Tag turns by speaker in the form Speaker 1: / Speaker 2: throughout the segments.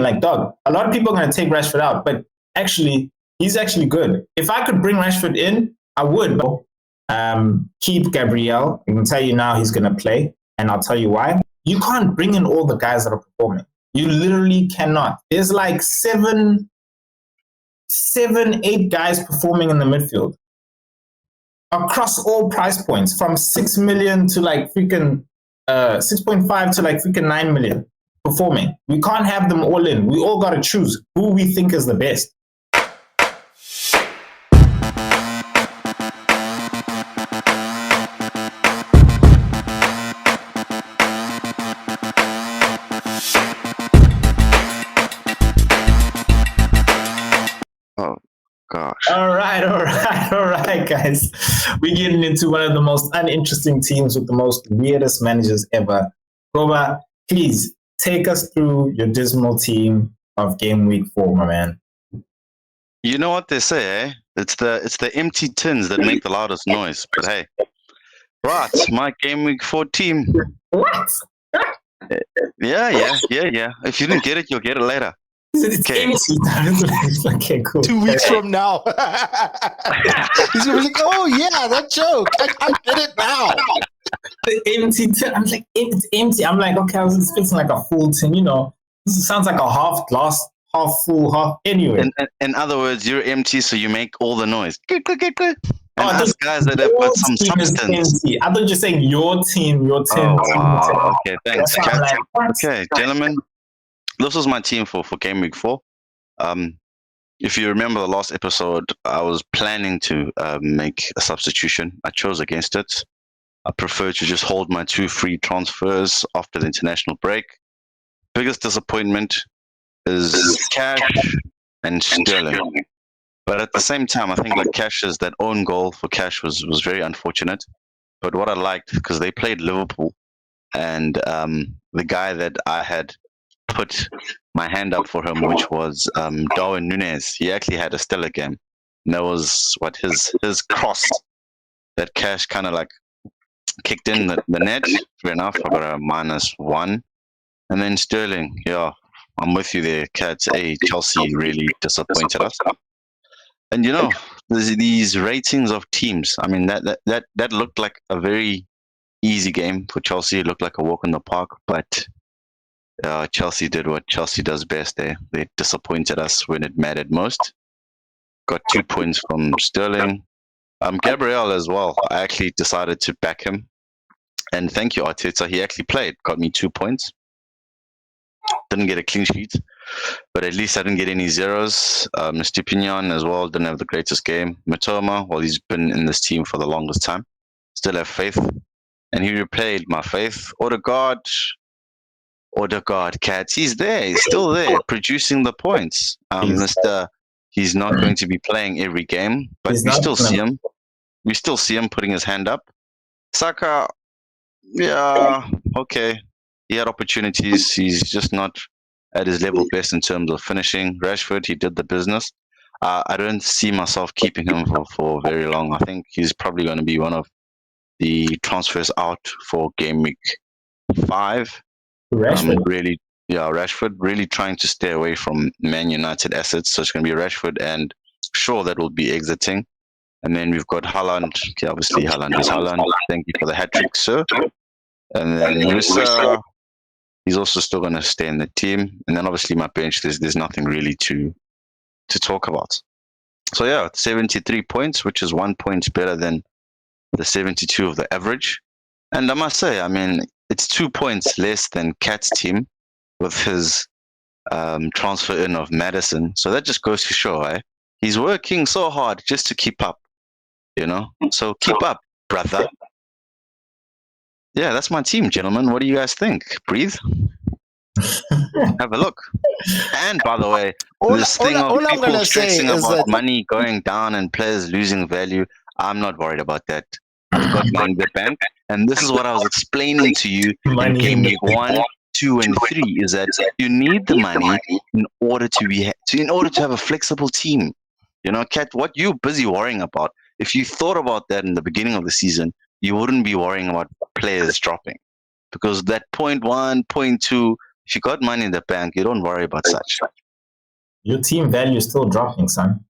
Speaker 1: like, dog, a lot of people are going to take Rashford out, but actually, he's actually good. If I could bring Rashford in, I would. Keep Gabriel. I can tell you now he's going to play, and I'll tell you why. You can't bring in all the guys that are performing. You literally cannot. There's like seven, 8 guys performing in the midfield across all price points, from 6 million to like freaking 6.5 to like freaking 9 million performing. We can't have them all in. We all got to choose who we think is the best. All right, guys. We're getting into one of the most uninteresting teams with the most weirdest managers ever. Goba, please take us through your dismal team of game week 4, my man.
Speaker 2: You know what they say, eh? It's the empty tins that make the loudest noise. But hey, right, my game week 4 team.
Speaker 1: What?
Speaker 2: Yeah. If you didn't get it, you'll get it later.
Speaker 1: It's okay, cool.
Speaker 3: 2 weeks from now. He's going to be like, oh, yeah, that joke. I get it now.
Speaker 1: The empty tin. I'm like, it's empty. I'm like, okay, I was expecting like a full tin, you know. This sounds like a half glass, half full, half. Anyway.
Speaker 2: In other words, you're empty, so you make all the noise. And us guys that have got some substance.
Speaker 1: I thought you were saying your team.
Speaker 2: Oh, wow. Okay, thanks, Kat. Okay, gentlemen. This was my team for game week 4. If you remember the last episode, I was planning to make a substitution. I chose against it. I prefer to just hold my 2 free transfers after the international break. Biggest disappointment is Cash and Sterling. But at the same time, I think like Cash's that own goal for Cash was very unfortunate. But what I liked, because they played Liverpool, and the guy that I had put my hand up for him, which was Darwin Núñez. He actually had a stellar game. And that was what his cross that Cash kind of like kicked in the net. Fair enough. I got a -1. And then Sterling, yeah, I'm with you there, Cats. Chelsea really disappointed us. And you know, there's these ratings of teams. I mean, that looked like a very easy game for Chelsea. It looked like a walk in the park, but Chelsea did what Chelsea does best. They disappointed us when it mattered most. Got 2 points from Sterling. Gabriel as well. I actually decided to back him. And thank you, Arteta. He actually played. Got me 2 points. Didn't get a clean sheet. But at least I didn't get any zeros. Stupinian as well. Didn't have the greatest game. Matoma, well, he's been in this team for the longest time. Still have faith. And he repaid my faith. Odegaard, Cats. He's there. He's still there, producing the points. He's not going to be playing every game, but we still see him. We still see him putting his hand up. Saka, yeah, okay. He had opportunities. He's just not at his level best in terms of finishing. Rashford, he did the business. I don't see myself keeping him for very long. I think he's probably going to be one of the transfers out for game week 5.
Speaker 1: Rashford.
Speaker 2: Rashford really trying to stay away from Man United assets. So it's going to be Rashford and Shaw that will be exiting. And then we've got Haaland. Okay, obviously, Haaland is Haaland. Thank you for the hat-trick, sir. And then Musa, he's also still going to stay in the team. And then obviously my bench, there's nothing really to talk about. So yeah, 73 points, which is 1 point better than the 72 of the average. And I must say, I mean, it's 2 points less than Cat's team with his transfer in of Madison. So that just goes to show, he's working so hard just to keep up, you know? So keep up, brother. Yeah, that's my team, gentlemen. What do you guys think? Breathe. Have a look. And by the way, this thing of people stressing about money going down and players losing value, I'm not worried about that. I've got money in the bank, and this is what I was explaining to you in game week 1, 2, and 3. Is that you need the money in order to have a flexible team. You know, Kat, what you're busy worrying about. If you thought about that in the beginning of the season, you wouldn't be worrying about players dropping, because that 0.1, 0.2 If you got money in the bank, you don't worry about such.
Speaker 1: Your team value is still dropping, son.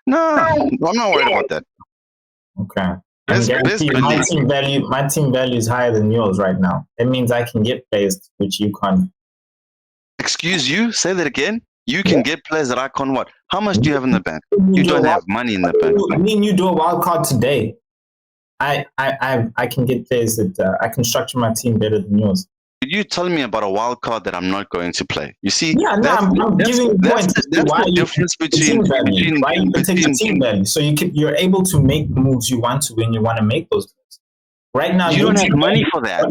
Speaker 2: No, I'm not worried about that.
Speaker 1: Okay.
Speaker 2: Best
Speaker 1: My team value is higher than yours right now. That means I can get players which you can't.
Speaker 2: Excuse you? Say that again. You can get players that I can't. What? How much do you have in the bank? You don't have money in the bank.
Speaker 1: I mean, you do a wild card today. I can get players that I can structure my team better than yours.
Speaker 2: You telling me about a wild card that I'm not going to play. You see,
Speaker 1: I'm giving you points.
Speaker 2: That's the difference between
Speaker 1: why you protect your team value. So you're able to make the moves you want to when you want to make those moves. Right now,
Speaker 2: you don't have money for that.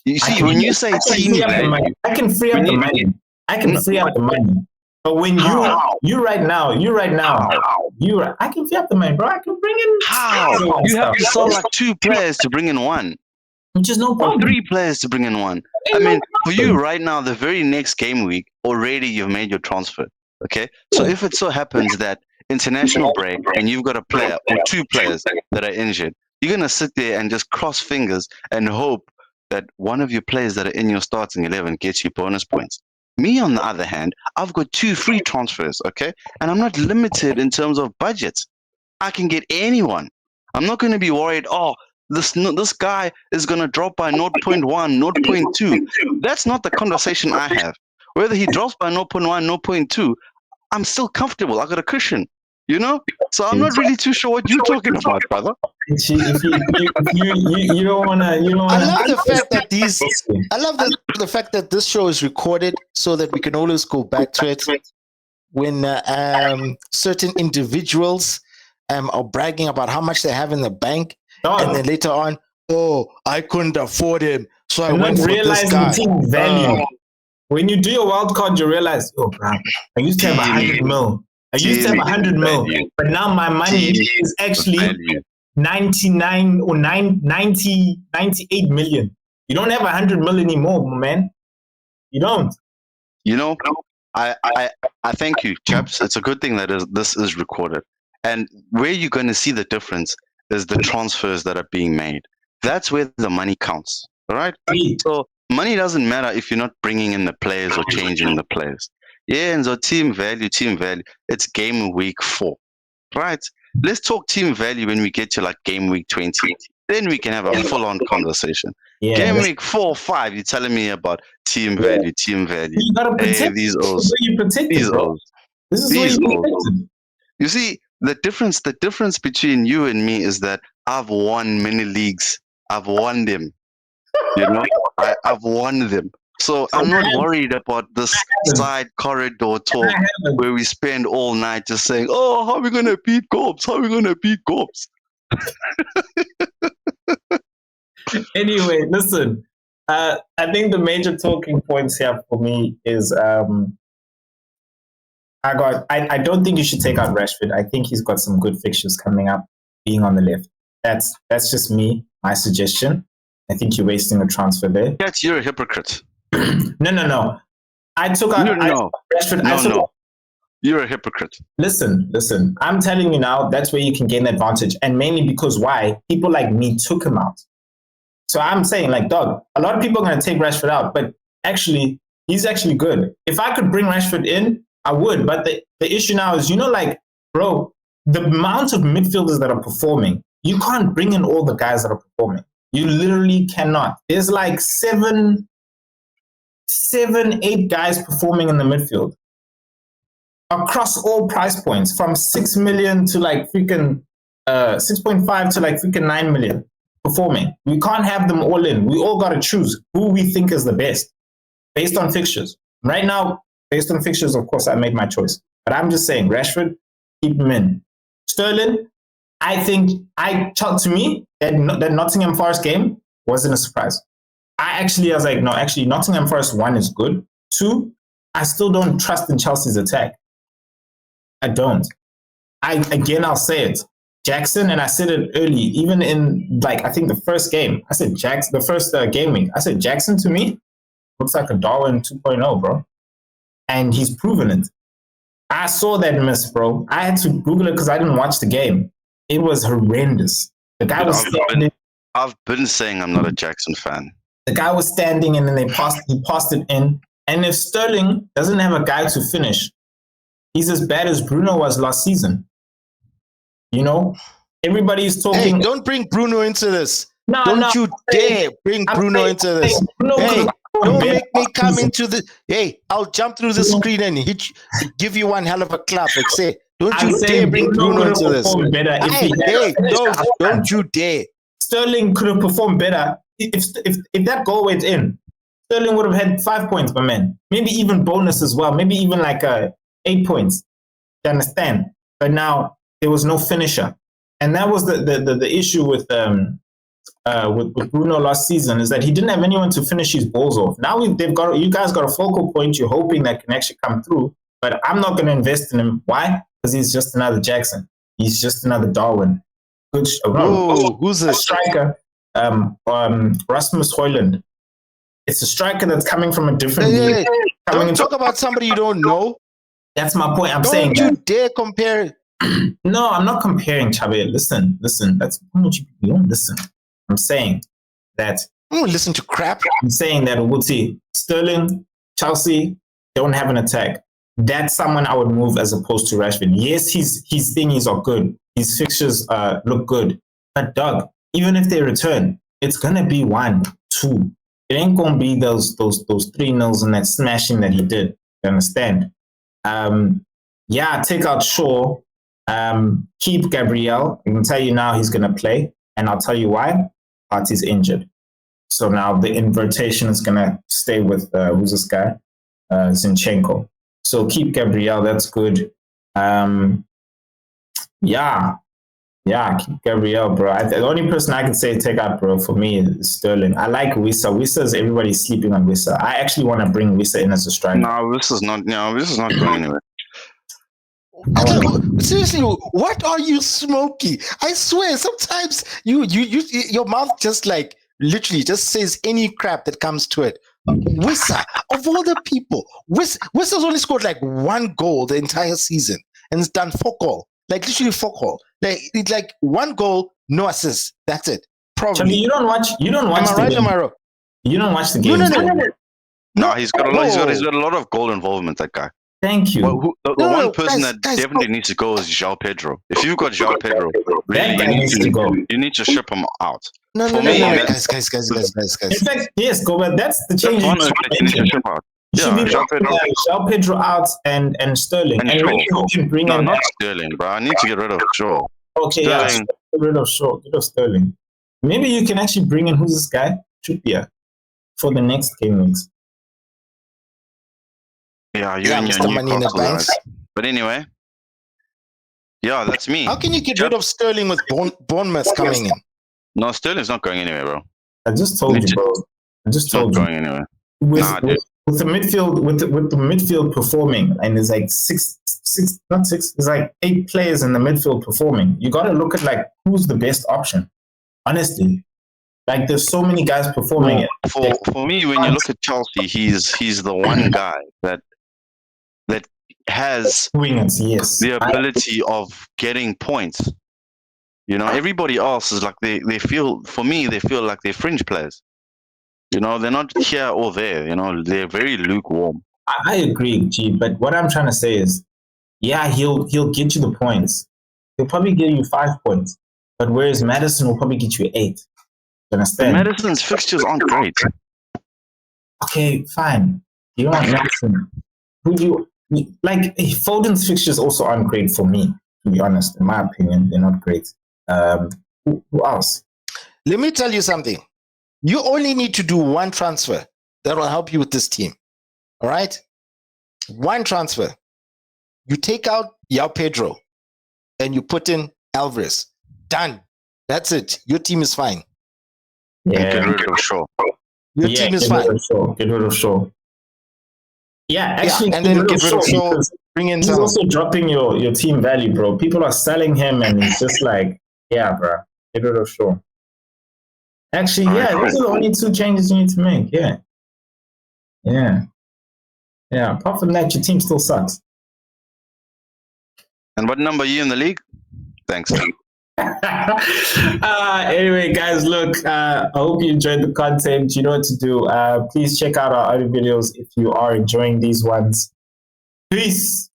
Speaker 2: You see, when you say team value,
Speaker 1: I can free up the money. I can free up the money. But when you right now, I can free up the money, bro. I can bring in.
Speaker 2: How? You have to sell like 2 players to bring in 1.
Speaker 1: Which is no problem.
Speaker 2: Or 3 players to bring in 1. I mean, for you right now, the very next game week, already you've made your transfer. Okay? So if it so happens that international break and you've got a player or 2 players that are injured, you're going to sit there and just cross fingers and hope that one of your players that are in your starting 11 gets you bonus points. Me, on the other hand, I've got 2 free transfers, okay? And I'm not limited in terms of budgets. I can get anyone. I'm not going to be worried, this guy is going to drop by 0.1, 0.2. That's not the conversation I have. Whether he drops by 0.1, 0.2, I'm still comfortable. I got a cushion, you know? So I'm not really too sure what you're talking about, brother.
Speaker 1: You don't want to.
Speaker 3: I love the fact that the fact that this show is recorded so that we can always go back to it when certain individuals are bragging about how much they have in the bank. And then later on, I couldn't afford him, so I went for this guy.
Speaker 1: Team value. When you do your wild card, you realize, bro, I used to have 100 mil. But now my money is actually 99 or 98 million. You don't have 100 million anymore, man. You don't.
Speaker 2: You know, I thank you, chaps. It's a good thing that this is recorded. And where you're going to see the difference is the transfers that are being made. That's where the money counts, all right? So money doesn't matter if you're not bringing in the players or changing the players. Yeah, and so team value, it's game week 4, right? Let's talk team value when we get to like game week 20. Then we can have a full-on conversation. Yeah, game week 4, 5, you're telling me about team value. You
Speaker 1: gotta protect
Speaker 2: these O's.
Speaker 1: These O's. This is where you protect it.
Speaker 2: You see, the difference between you and me is that I've won many leagues. I've won them. You know, I've won them. So I'm not worried about this side corridor talk where we spend all night just saying, how are we going to beat Corps?
Speaker 1: Anyway, listen, I think the major talking points here for me is I don't think you should take out Rashford. I think he's got some good fixtures coming up being on the left. That's just my suggestion. I think you're wasting a transfer there.
Speaker 2: Yes, you're a hypocrite.
Speaker 1: No. I took out Rashford.
Speaker 2: No. You're a hypocrite.
Speaker 1: Listen. I'm telling you now, that's where you can gain advantage. And mainly because why? People like me took him out. So I'm saying, like, dog, a lot of people are going to take Rashford out, but actually, he's actually good. If I could bring Rashford in, I would. But the issue now is, bro, the amount of midfielders that are performing, you can't bring in all the guys that are performing. You literally cannot. There's like 7, 8 guys performing in the midfield across all price points, from 6 million to like freaking 6.5 to like freaking 9 million performing. We can't have them all in. We all got to choose who we think is the best based on fixtures. Right now, based on fixtures, of course, I made my choice. But I'm just saying, Rashford, keep him in. Sterling, I think, to me, that Nottingham Forest game wasn't a surprise. I was like, no, actually, Nottingham Forest 1 is good. 2, I still don't trust in Chelsea's attack. I don't. I'll say it. Jackson, and I said it early, even in, like, I think the first game, I said the first game week, I said Jackson to me looks like a Darwin 2.0, bro. And he's proven it. I saw that miss, bro. I had to Google it because I didn't watch the game. It was horrendous. The guy was
Speaker 2: I've been saying I'm not a Jackson fan.
Speaker 1: The guy was standing and then he passed it in. And if Sterling doesn't have a guy to finish, he's as bad as Bruno was last season. You know, everybody's talking.
Speaker 3: Hey, don't bring Bruno into this.
Speaker 1: No,
Speaker 3: don't you dare bring Bruno into this. Hey, don't make me come into the. Hey, I'll jump through the screen and give you one hell of a clap. Like say, don't you dare bring Bruno into this. Hey, don't you dare.
Speaker 1: Sterling could have performed better if that goal went in. Sterling would have had 5 points, my man. Maybe even bonus as well. Maybe even like 8 points. You understand? But now there was no finisher, and that was the issue with Bruno last season, is that he didn't have anyone to finish his balls off. Now you guys got a focal point. You're hoping that can actually come through, but I'm not going to invest in him. Why? Because he's just another Jackson. He's just another Darwin.
Speaker 3: Who's a
Speaker 1: striker? Rasmus Højlund. It's a striker that's coming from a different league.
Speaker 3: Don't talk about somebody you don't know.
Speaker 1: That's my point.
Speaker 3: Don't you dare compare it.
Speaker 1: No, I'm not comparing, Chabe. Listen. That's what you don't listen. I'm saying that.
Speaker 3: I don't listen to crap.
Speaker 1: I'm saying that Sterling, Chelsea don't have an attack. That's someone I would move as opposed to Rashford. Yes, his thingies are good. His fixtures look good. But Doug, even if they return, it's gonna be 1, 2. It ain't gonna be those 3-0s and that smashing that he did. You understand? Take out Shaw. Keep Gabriel. I can tell you now he's gonna play, and I'll tell you why. Partey's injured, so now the invertation is gonna stay with who's this guy? Zinchenko. So keep Gabriel. That's good. Keep Gabriel, bro. The only person I can say take out, bro, for me is Sterling. I like Wissa. Wissa's everybody's sleeping on Wissa. I actually want to bring Wissa in as a striker.
Speaker 2: No, this is not going anywhere.
Speaker 3: Seriously, what are you smoking? I swear, sometimes your mouth just like literally just says any crap that comes to it. Wissa, of all the people, Wissa's only scored like 1 goal the entire season and it's done 4 goal. Like literally 4 goal. Like 1 goal, no assists. That's it. Probably.
Speaker 1: You don't watch. Am I
Speaker 3: right? Am I wrong?
Speaker 1: You don't watch the game.
Speaker 2: No, he's got a lot of goal involvement. That guy.
Speaker 1: Thank you.
Speaker 2: Well, the one person that definitely needs to go is João Pedro. If you've got João Pedro, really, you need to ship him out.
Speaker 3: No, guys.
Speaker 1: In fact, yes, go back. That's the change.
Speaker 2: You need to ship out.
Speaker 1: João Pedro out and Sterling. And maybe you can bring in
Speaker 2: not Sterling, bro. I need to get rid of Shaw.
Speaker 1: Okay, Sterling. Get rid of Shaw. Get rid of Sterling. Maybe you can actually bring in who's this guy? Trippier for the next game weeks.
Speaker 2: Yeah, you and your money in the banks. But anyway, that's me.
Speaker 3: How can you get rid of Sterling with Bournemouth coming in?
Speaker 2: No, Sterling's not going anywhere, bro.
Speaker 1: I just told you, bro.
Speaker 2: Going anywhere.
Speaker 1: With the midfield performing, and there's like there's like 8 players in the midfield performing. You got to look at like who's the best option. Honestly, like there's so many guys performing.
Speaker 2: For me, when you look at Chelsea, he's the one guy that has the ability of getting points. You know, everybody else is like they feel like they're fringe players. You know, they're not here or there. You know, they're very lukewarm.
Speaker 1: I agree, G. But what I'm trying to say is, he'll get you the points. He'll probably give you 5 points. But whereas Maddison will probably get you 8. You understand?
Speaker 2: Maddison's fixtures aren't great.
Speaker 1: Okay, fine. You don't want Maddison. Who do you like? Foden's fixtures also aren't great for me, to be honest. In my opinion, they're not great. Who else?
Speaker 3: Let me tell you something. You only need to do 1 transfer that will help you with this team. All right? 1 transfer. You take out João Pedro and you put in Alvarez. Done. That's it. Your team is fine.
Speaker 2: Yeah, get rid of Shaw.
Speaker 3: Your team is fine.
Speaker 1: Get rid of Shaw. Yeah, actually,
Speaker 3: and then get rid of Shaw. Bring in
Speaker 1: he's also dropping your team value, bro. People are selling him, and he's just like, bro, get rid of Shaw. Actually, those are the only 2 changes you need to make. Yeah. Apart from that, your team still sucks.
Speaker 2: And what number are you in the league? Thanks.
Speaker 1: Anyway, guys, look, I hope you enjoyed the content. You know what to do. Please check out our other videos if you are enjoying these ones. Peace.